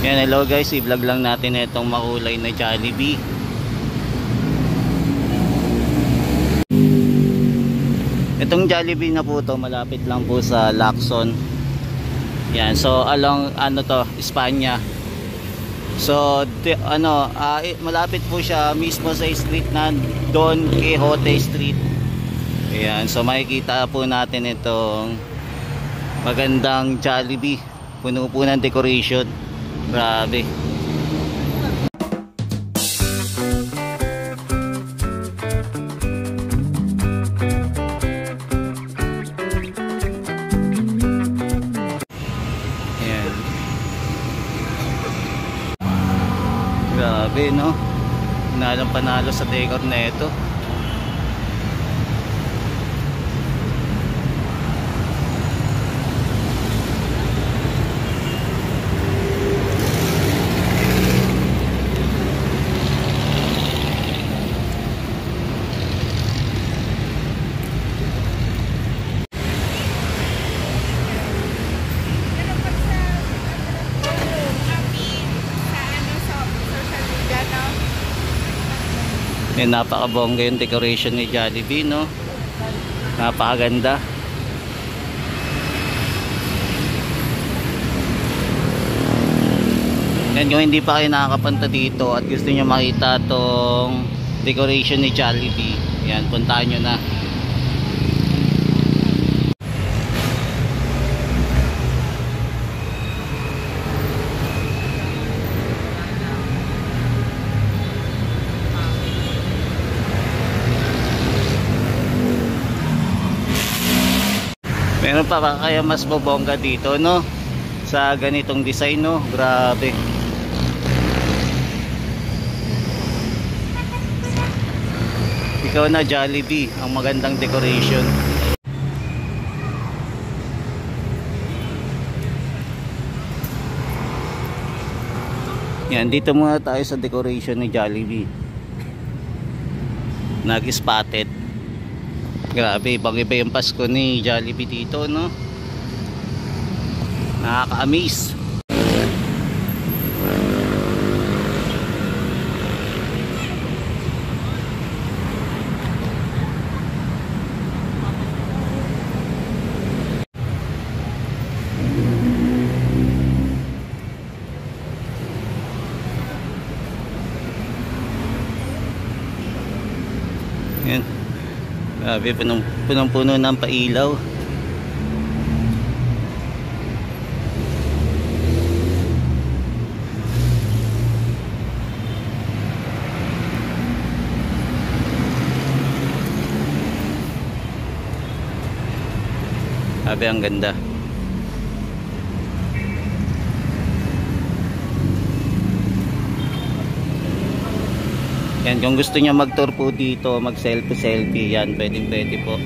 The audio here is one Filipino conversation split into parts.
Yan, hello guys, i-vlog lang natin itong makulay na Jollibee. Itong Jollibee na po to, malapit lang po sa Lacson. Yan, so along Espanya. So malapit po siya mismo sa street na Don Quixote Street. Ayan, so makikita po natin itong magandang Jollibee. Puno po ng decoration. Grabe. Ayan. Grabe, no? Panalo sa decor na ito. Yan, napakabongga yung decoration ni Jollibee, no? Napakaganda. Yan, kung hindi pa kayo nakakapunta dito at gusto nyo makita tong decoration ni Jollibee, yan, puntahan nyo na. Meron pa ba kaya mas bobongga dito, no? Sa ganitong design, no? Grabe. Ikaw na, Jollibee, ang magandang decoration. Yan, dito muna tayo sa decoration ni Jollibee. Nag-spotted. Grabe, ibang-iba yung Pasko ni Jollibee dito, no? Nakaka-amaze. Yan. Grabe, punong-puno ng pailaw. Grabe, ang ganda. Yan, kung gusto niya mag-tour po dito, mag-selfie, yan, pwede po.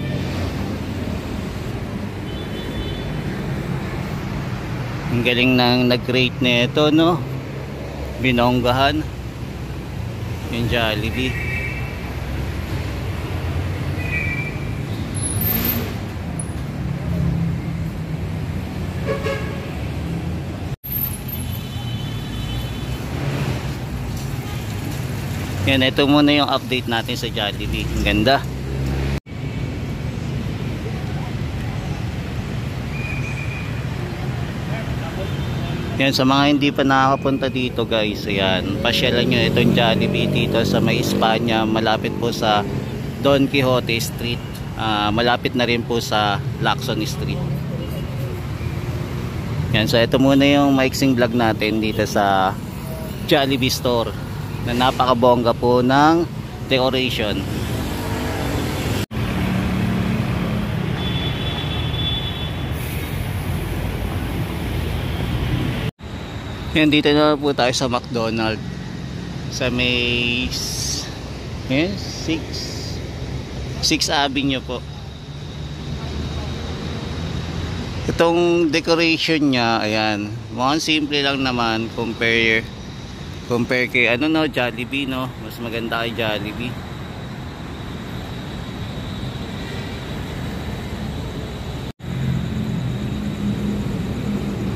Ang galing nang nag-create na ito, no? Binonggahan yung Jollibee. Yan, ito muna yung update natin sa Jollibee. Ang ganda. Yan, sa mga hindi pa nakakapunta dito guys, ayan, pasyalan nyo itong Jollibee dito sa may Espanya, malapit po sa Don Quixote Street, malapit na rin po sa Lacson Street. Yan, so ito muna yung maiksing vlog natin dito sa Jollibee store na napakabongga po ng decoration. Yan, dito na po tayo sa McDonald's sa may 6th Avenue po. Itong decoration niya, ayan, mukhang simple lang naman compare kay Jollibee, no? Mas maganda kay Jollibee.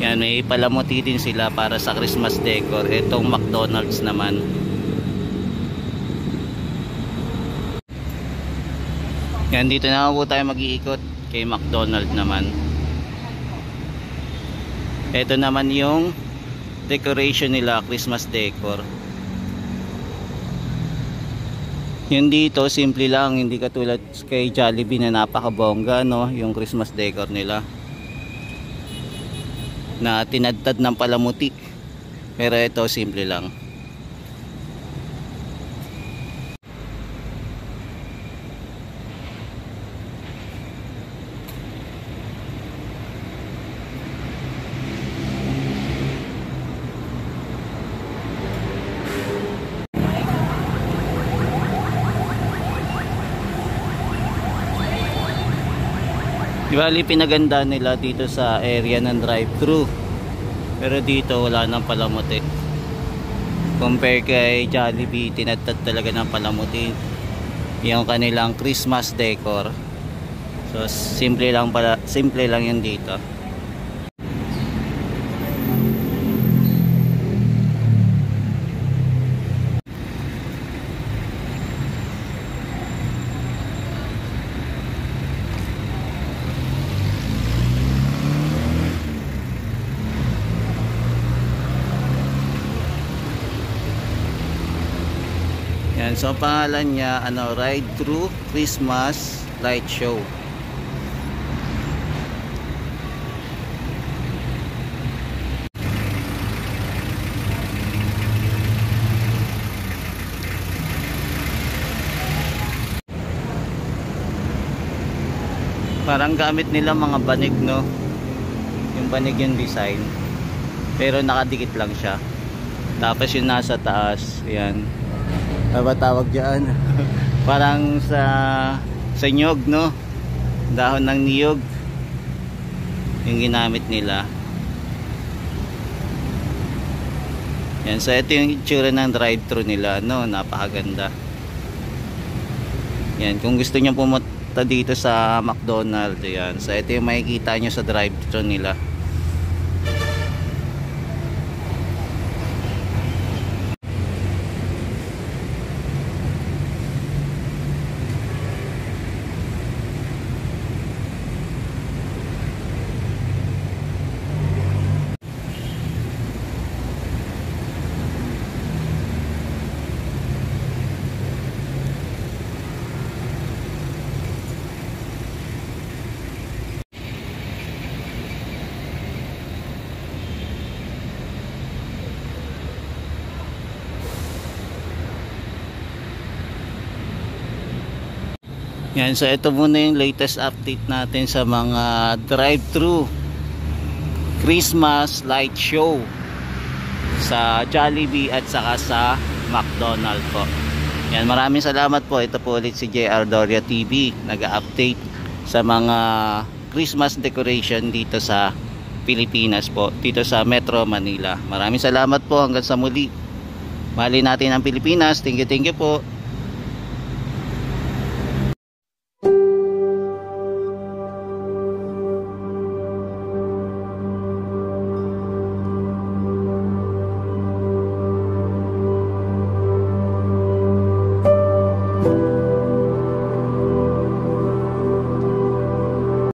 Yan, Yan, may palamuti din sila para sa Christmas decor. Itong McDonald's naman. Yan, dito na po tayo mag-iikot kay McDonald's naman. Ito naman yung decoration nila, Christmas decor. Yung dito, simple lang, hindi katulad kay Jollibee na napakabongga, no? Yung Christmas decor nila na tinadtad ng palamuti, pero ito simple lang. Bali, pinaganda nila dito sa area ng drive-thru, pero dito wala nang palamuti. Compare kay Jollibee, tinatad talaga ng palamuti yung kanilang Christmas decor. So simple lang yun dito. Yan, so pangalan niya Ride Through Christmas Light Show. Parang gamit nila mga banig, no? Yung banig yung design, pero nakadikit lang siya. Tapos yung nasa taas, yan, ano tawag dyan? Parang sa nyog, no? Dahon ng niyog yung ginamit nila. Yan, so ito yung itsura ng drive-thru nila, no? Napakaganda. Yan, kung gusto nyo pumunta dito sa McDonald's, yan, so ito yung makikita nyo sa drive-thru nila. Yan, so ito muna yung latest update natin sa mga drive-thru Christmas light show sa Jollibee at saka sa McDonald's po. Yan, maraming salamat po. Ito po ulit si JR Doria TV, nag-update sa mga Christmas decoration dito sa Pilipinas po, dito sa Metro Manila. Maraming salamat po, hanggang sa muli. Mahalin natin ang Pilipinas. Thank you po.